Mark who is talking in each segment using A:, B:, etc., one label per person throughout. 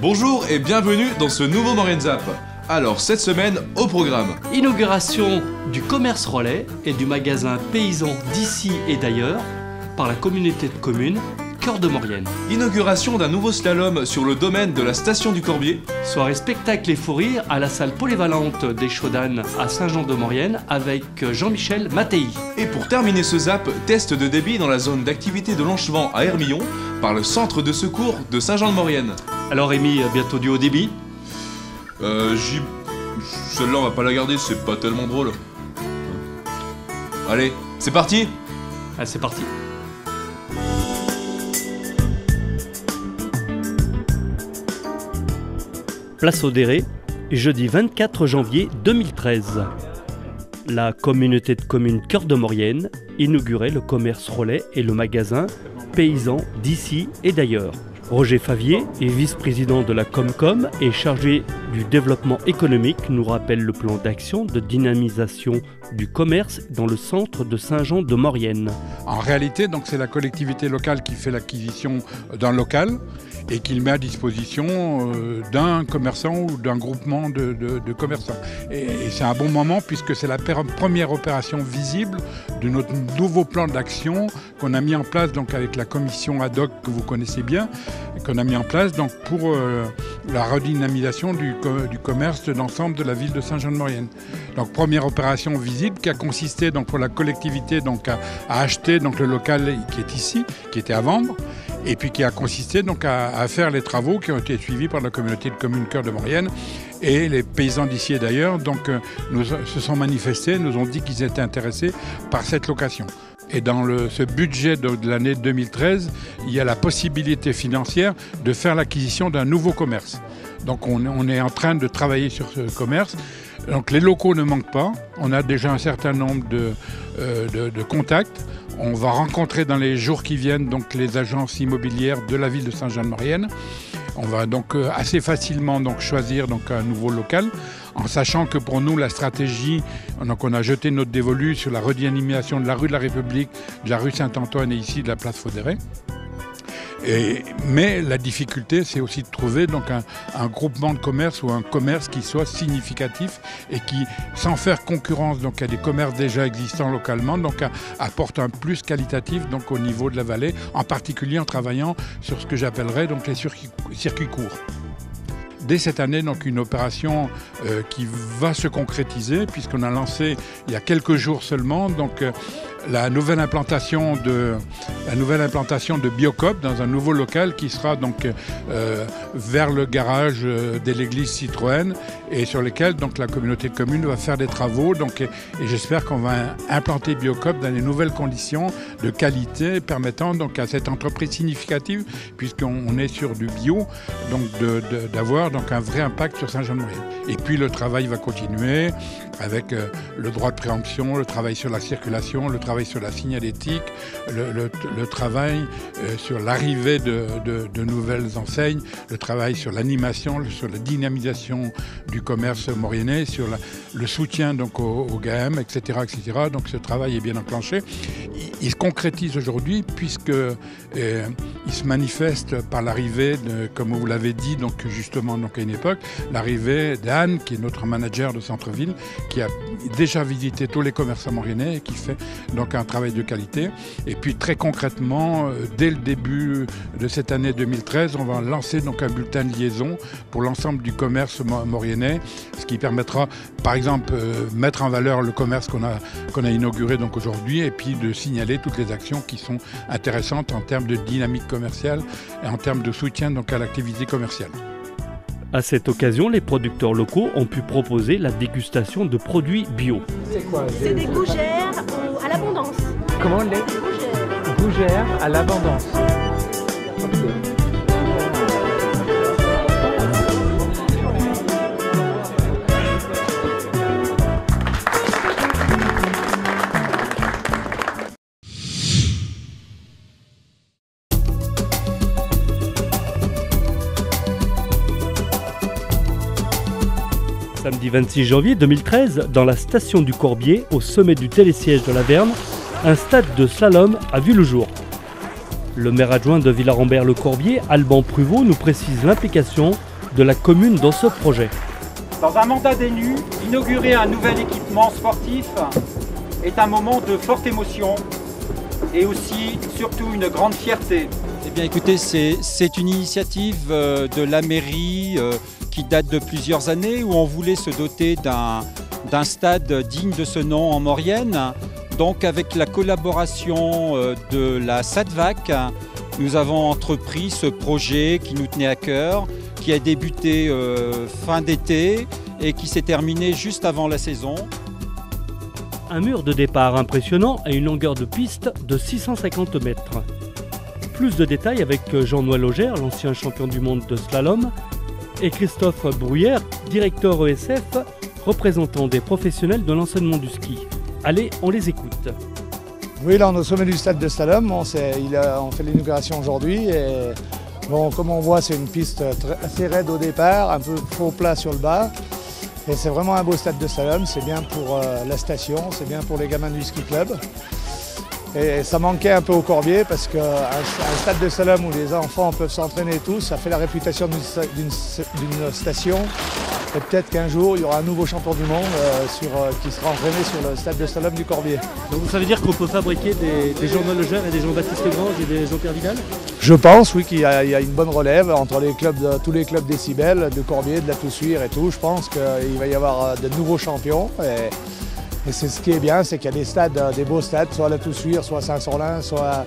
A: Bonjour et bienvenue dans ce nouveau Maurienne Zap. Alors cette semaine au programme.
B: Inauguration du commerce relais et du magasin paysan d'ici et d'ailleurs par la communauté de communes Cœur de Maurienne.
A: Inauguration d'un nouveau slalom sur le domaine de la station du Corbier.
B: Soirée spectacle et fou rire à la salle polyvalente des Chaudanes à Saint-Jean-de-Maurienne avec Jean-Michel Mattei.
A: Et pour terminer ce zap, test de débit dans la zone d'activité de Longevent à Hermillon par le centre de secours de Saint-Jean-de-Maurienne.
B: Alors Rémi, bientôt du haut débit?
A: Celle-là on va pas la garder, c'est pas tellement drôle. Allez, c'est parti.
B: Ah, c'est parti. Place au Déré, jeudi 24 janvier 2013. La communauté de communes Cœur de Maurienne inaugurait le commerce relais et le magasin paysan d'ici et d'ailleurs. Roger Favier est vice-président de la Comcom et chargé du développement économique, nous rappelle le plan d'action de dynamisation du commerce dans le centre de Saint-Jean-de-Maurienne.
C: En réalité, donc, c'est la collectivité locale qui fait l'acquisition d'un local et qui le met à disposition d'un commerçant ou d'un groupement de commerçants. Et c'est un bon moment puisque c'est la première opération visible de notre nouveau plan d'action qu'on a mis en place donc, avec la commission ad hoc que vous connaissez bien, qu'on a mis en place donc, pour la redynamisation du commerce de l'ensemble de la ville de Saint-Jean-de-Maurienne. Donc première opération visible qui a consisté donc, pour la collectivité donc, à acheter donc, le local qui est ici, qui était à vendre, et puis qui a consisté donc, à faire les travaux qui ont été suivis par la communauté de communes Cœur de Maurienne et les paysans d'ici et d'ailleurs donc, se sont manifestés, nous ont dit qu'ils étaient intéressés par cette location. Et dans ce budget de l'année 2013, il y a la possibilité financière de faire l'acquisition d'un nouveau commerce. Donc on est en train de travailler sur ce commerce. Donc les locaux ne manquent pas. On a déjà un certain nombre de contacts. On va rencontrer dans les jours qui viennent donc, les agences immobilières de la ville de Saint-Jean-de-Maurienne. On va donc assez facilement donc, choisir donc, un nouveau local, en sachant que pour nous, la stratégie, donc, on a jeté notre dévolu sur la redynamisation de la rue de la République, de la rue Saint-Antoine et ici de la place Faudéré. Mais la difficulté, c'est aussi de trouver donc, un groupement de commerce ou un commerce qui soit significatif et qui, sans faire concurrence donc, à des commerces déjà existants localement, donc, apporte un plus qualitatif donc, au niveau de la vallée, en particulier en travaillant sur ce que j'appellerais donc, les circuits courts. Dès cette année, donc, une opération qui va se concrétiser puisqu'on a lancé il y a quelques jours seulement donc, la nouvelle implantation de Biocop dans un nouveau local qui sera donc, vers le garage de l'église Citroën et sur lequel donc, la communauté de communes va faire des travaux. Donc, et j'espère qu'on va implanter Biocop dans les nouvelles conditions de qualité permettant donc, à cette entreprise significative, puisqu'on est sur du bio, donc d'avoir donc, un vrai impact sur Saint-Jean-de-Maurienne. Et puis le travail va continuer avec le droit de préemption, le travail sur la circulation, le travail sur la signalétique, le travail sur l'arrivée de nouvelles enseignes, le travail sur l'animation, sur la dynamisation du commerce mauriennais, sur le soutien donc, au GAM, etc., etc. Donc ce travail est bien enclenché. Il se concrétise aujourd'hui puisque il se manifeste par l'arrivée, comme vous l'avez dit, donc justement donc, à une époque, l'arrivée d'Anne, qui est notre manager de centre-ville, qui a déjà visité tous les commerçants mauriennais et qui fait donc un travail de qualité. Et puis très concrètement, dès le début de cette année 2013, on va lancer donc un bulletin de liaison pour l'ensemble du commerce mauriennais, ce qui permettra par exemple mettre en valeur le commerce qu'on a inauguré donc aujourd'hui et puis de signaler toutes les actions qui sont intéressantes en termes de dynamique commerciale et en termes de soutien donc, à l'activité commerciale.
B: À cette occasion, les producteurs locaux ont pu proposer la dégustation de produits bio.
D: C'est quoi?
E: C'est des gougères à l'abondance.
D: Comment les gougères à l'abondance.
B: Samedi 26 janvier 2013, dans la station du Corbier, au sommet du télésiège de la Verne, un stade de slalom a vu le jour. Le maire adjoint de Villarambert-le-Corbier, Alban Pruvot, nous précise l'implication de la commune dans ce projet.
F: Dans un mandat d'élu, inaugurer un nouvel équipement sportif est un moment de forte émotion et aussi, surtout, une grande fierté.
G: Eh bien écoutez, c'est une initiative de la mairie qui date de plusieurs années où on voulait se doter d'un stade digne de ce nom en Maurienne. Donc avec la collaboration de la SADVAC, nous avons entrepris ce projet qui nous tenait à cœur, qui a débuté fin d'été et qui s'est terminé juste avant la saison.
B: Un mur de départ impressionnant et une longueur de piste de 650 mètres. Plus de détails avec Jean-Noël Logère, l'ancien champion du monde de slalom, et Christophe Brouillère, directeur ESF, représentant des professionnels de l'enseignement du ski. Allez, on les écoute.
H: Oui, là on est au sommet du stade de slalom, on fait l'inauguration aujourd'hui et bon, comme on voit c'est une piste assez raide au départ, un peu faux plat sur le bas. Et c'est vraiment un beau stade de slalom, c'est bien pour la station, c'est bien pour les gamins du ski club. Et ça manquait un peu au Corbier parce qu'un stade de slalom où les enfants peuvent s'entraîner tous, ça fait la réputation d'une station. Et peut-être qu'un jour, il y aura un nouveau champion du monde qui sera entraîné sur le stade de slalom du Corbier.
B: Donc ça veut dire qu'on peut fabriquer des Jean-Noël Logère et des Jean-Baptiste Grange et des Jean-Pierre Vidal?
H: Je pense, oui, qu'il y a une bonne relève entre tous les clubs décibels, de Corbier, de la Toussuire et tout. Je pense qu'il va y avoir de nouveaux champions. Et c'est ce qui est bien, c'est qu'il y a des stades, des beaux stades, soit à la Toussuire, soit à Saint-Sorlin, soit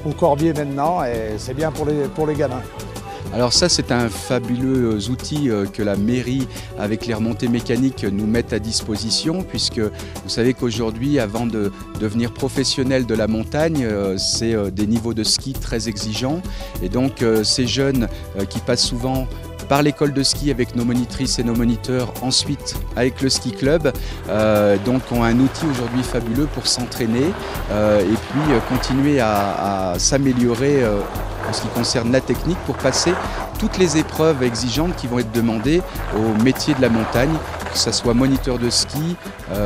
H: au Corbier maintenant. Et c'est bien pour les gamins.
I: Alors ça, c'est un fabuleux outil que la mairie, avec les remontées mécaniques, nous met à disposition, puisque vous savez qu'aujourd'hui, avant de devenir professionnel de la montagne, c'est des niveaux de ski très exigeants. Et donc ces jeunes qui passent souvent par l'école de ski avec nos monitrices et nos moniteurs, ensuite avec le ski club, donc ont un outil aujourd'hui fabuleux pour s'entraîner et puis continuer à s'améliorer en ce qui concerne la technique pour passer toutes les épreuves exigeantes qui vont être demandées au métier de la montagne, que ce soit moniteur de ski,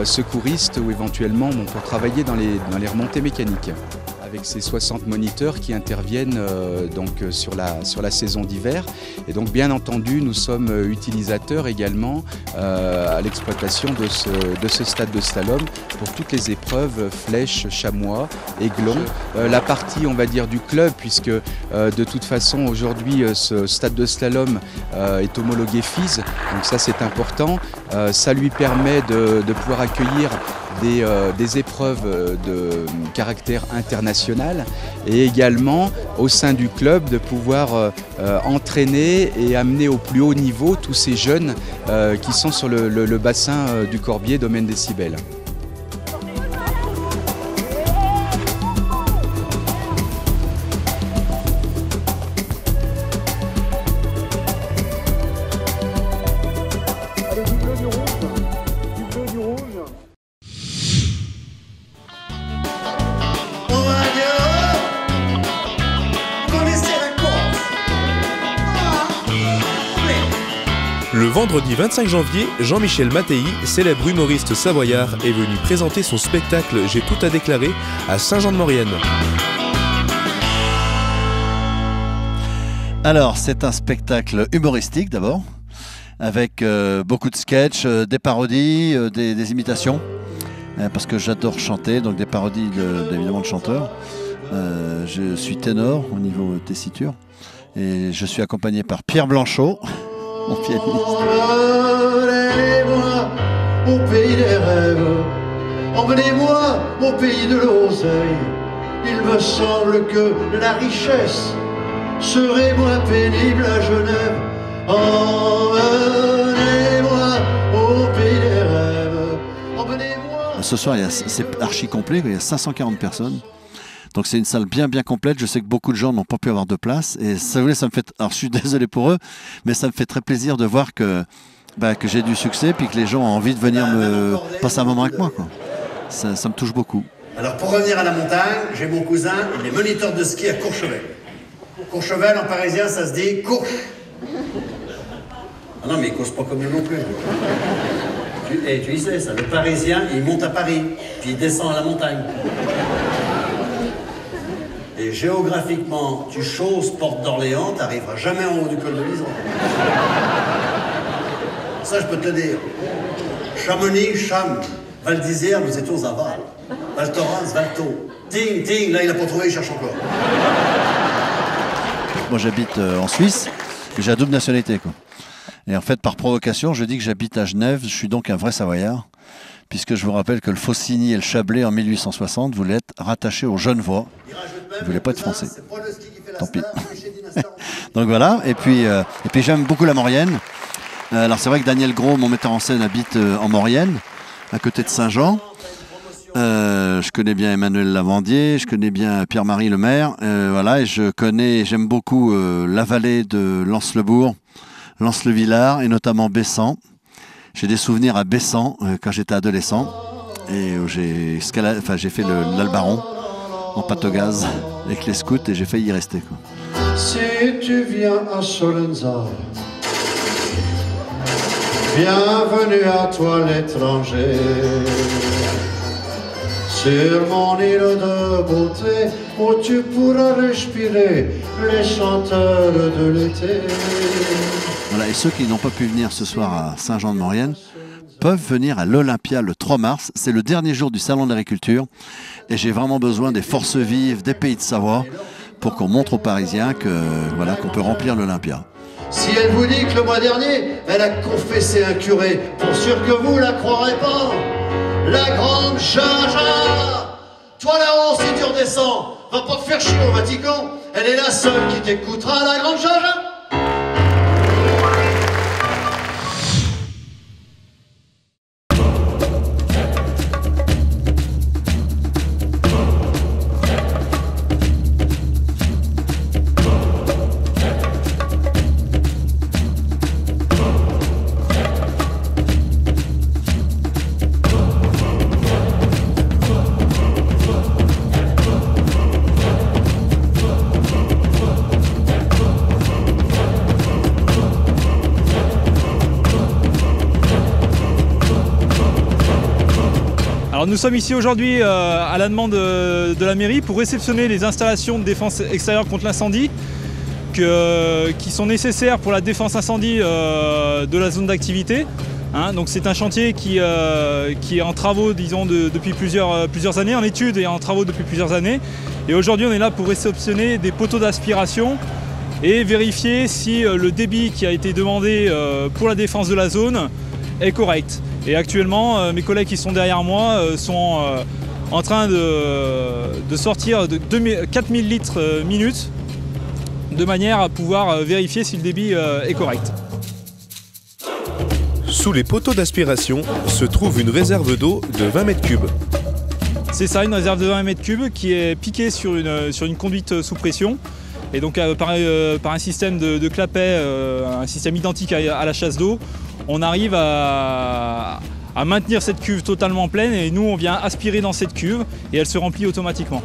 I: secouriste ou éventuellement pour travailler dans les remontées mécaniques. Avec ces 60 moniteurs qui interviennent sur la saison d'hiver. Et donc bien entendu, nous sommes utilisateurs également à l'exploitation de ce stade de slalom pour toutes les épreuves, flèches, chamois, aiglons. La partie, on va dire, du club, puisque de toute façon aujourd'hui ce stade de slalom est homologué FIS, donc ça c'est important. Ça lui permet de pouvoir accueillir des épreuves de caractère international et également au sein du club de pouvoir entraîner et amener au plus haut niveau tous ces jeunes qui sont sur le bassin du Corbier, domaine décibel.
A: Le vendredi 25 janvier, Jean-Michel Mattei, célèbre humoriste savoyard, est venu présenter son spectacle J'ai tout à déclarer à Saint-Jean-de-Maurienne.
J: Alors, c'est un spectacle humoristique d'abord, avec beaucoup de sketchs, des parodies, des imitations, parce que j'adore chanter, donc des parodies évidemment de chanteurs. Je suis ténor au niveau tessiture, et je suis accompagné par Pierre Blanchot, mon pianiste.
K: Emmenez-moi au pays des rêves, emmenez-moi au pays de l'oseille. Il me semble que la richesse serait moins pénible à Genève. Emmenez-moi au pays des rêves, emmenez-moi.
J: Ce soir, c'est archi complet, il y a 540 personnes. Donc c'est une salle bien complète. Je sais que beaucoup de gens n'ont pas pu avoir de place. Et ça me fait. Alors je suis désolé pour eux, mais ça me fait très plaisir de voir que j'ai du succès, puis que les gens ont envie de venir me passer un moment avec moi, quoi. Ça me touche beaucoup.
K: Alors pour revenir à la montagne, j'ai mon cousin, il est moniteur de ski à Courchevel. Courchevel en parisien, ça se dit courche. Ah non, mais il cause pas comme nous non plus. Tu y sais ça, le parisien, il monte à Paris, puis il descend à la montagne. Et Et géographiquement, tu choses Porte d'Orléans, t'arriveras jamais en haut du col de Lisan. Ça, je peux te le dire. Chamonix, Cham, Val d'Isère, nous étions à Val. Val Thorens, Valto. Ting, ting, là il a pas trouvé, il cherche encore.
J: Moi j'habite en Suisse, et j'ai la double nationalité, quoi. Et en fait, par provocation, je dis que j'habite à Genève, je suis donc un vrai Savoyard, puisque je vous rappelle que le Faucigny et le Chablais, en 1860, voulaient être rattachés aux Genevois. Ils ne voulaient pas être français. Tant pis. Donc voilà, et puis j'aime beaucoup la Maurienne. Alors c'est vrai que Daniel Gros, mon metteur en scène, habite en Maurienne, à côté de Saint-Jean. Je connais bien Emmanuel Lavandier, je connais bien Pierre-Marie Le Maire, voilà, et j'aime beaucoup la vallée de Lens-le-Bourg, Lens-le-Villard et notamment Bessan. J'ai des souvenirs à Bessan quand j'étais adolescent et où j'ai fait l'Albaron en pâte au gaz avec les scouts et j'ai failli y rester, quoi.
K: Si tu viens à Solenza, bienvenue à toi l'étranger. Sur mon île de beauté, où tu pourras respirer les chanteurs de l'été.
J: Voilà, et ceux qui n'ont pas pu venir ce soir à Saint-Jean-de-Maurienne peuvent venir à l'Olympia le 3 mars. C'est le dernier jour du Salon de l'Agriculture. Et j'ai vraiment besoin des forces vives des pays de Savoie pour qu'on montre aux Parisiens qu'on peut remplir l'Olympia.
K: Si elle vous dit que le mois dernier, elle a confessé un curé, pour sûr que vous la croirez pas, la grande Jaja, toi là-haut, si tu redescends, va pas te faire chier au Vatican, elle est la seule qui t'écoutera, la grande Jaja.
L: Alors nous sommes ici aujourd'hui à la demande de la mairie pour réceptionner les installations de défense extérieure contre l'incendie qui sont nécessaires pour la défense incendie de la zone d'activité. Donc c'est un chantier qui est en travaux, disons, depuis plusieurs années, en études et en travaux depuis plusieurs années. Et aujourd'hui on est là pour réceptionner des poteaux d'aspiration et vérifier si le débit qui a été demandé pour la défense de la zone est correct. Et actuellement, mes collègues qui sont derrière moi sont en train de sortir de 4000 litres minute de manière à pouvoir vérifier si le débit est correct.
A: Sous les poteaux d'aspiration se trouve une réserve d'eau de 20 mètres cubes.
L: C'est ça, une réserve de 20 mètres cubes qui est piquée sur une conduite sous pression. Et donc par un système de clapet, un système identique à la chasse d'eau, on arrive à maintenir cette cuve totalement pleine et nous on vient aspirer dans cette cuve et elle se remplit automatiquement.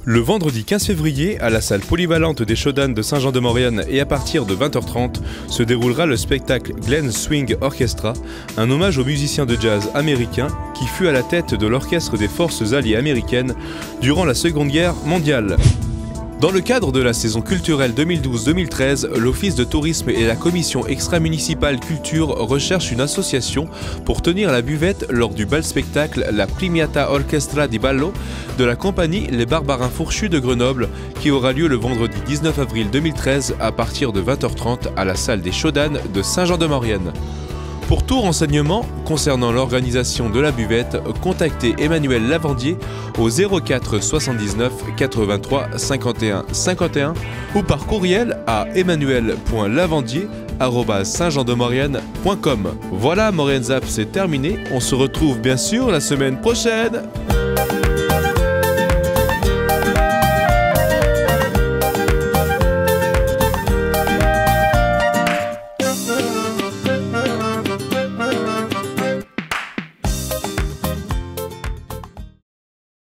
A: Le vendredi 15 février, à la salle polyvalente des Shodan de Saint-Jean-de-Maurienne et à partir de 20h30, se déroulera le spectacle Glen Swing Orchestra, un hommage aux musiciens de jazz américains qui fut à la tête de l'orchestre des forces alliées américaines durant la Seconde Guerre mondiale. Dans le cadre de la saison culturelle 2012-2013, l'Office de tourisme et la Commission extra-municipale culture recherchent une association pour tenir la buvette lors du bal-spectacle La Primiata Orchestra di Ballo de la compagnie Les Barbarins Fourchus de Grenoble qui aura lieu le vendredi 19 avril 2013 à partir de 20h30 à la salle des Shodan de Saint-Jean-de-Maurienne. Pour tout renseignement concernant l'organisation de la buvette, contactez Emmanuel Lavandier au 04 79 83 51 51 ou par courriel à emmanuel.lavandier@saintjeandemaurienne.com. Voilà, Maurienne Zap, c'est terminé. On se retrouve bien sûr la semaine prochaine.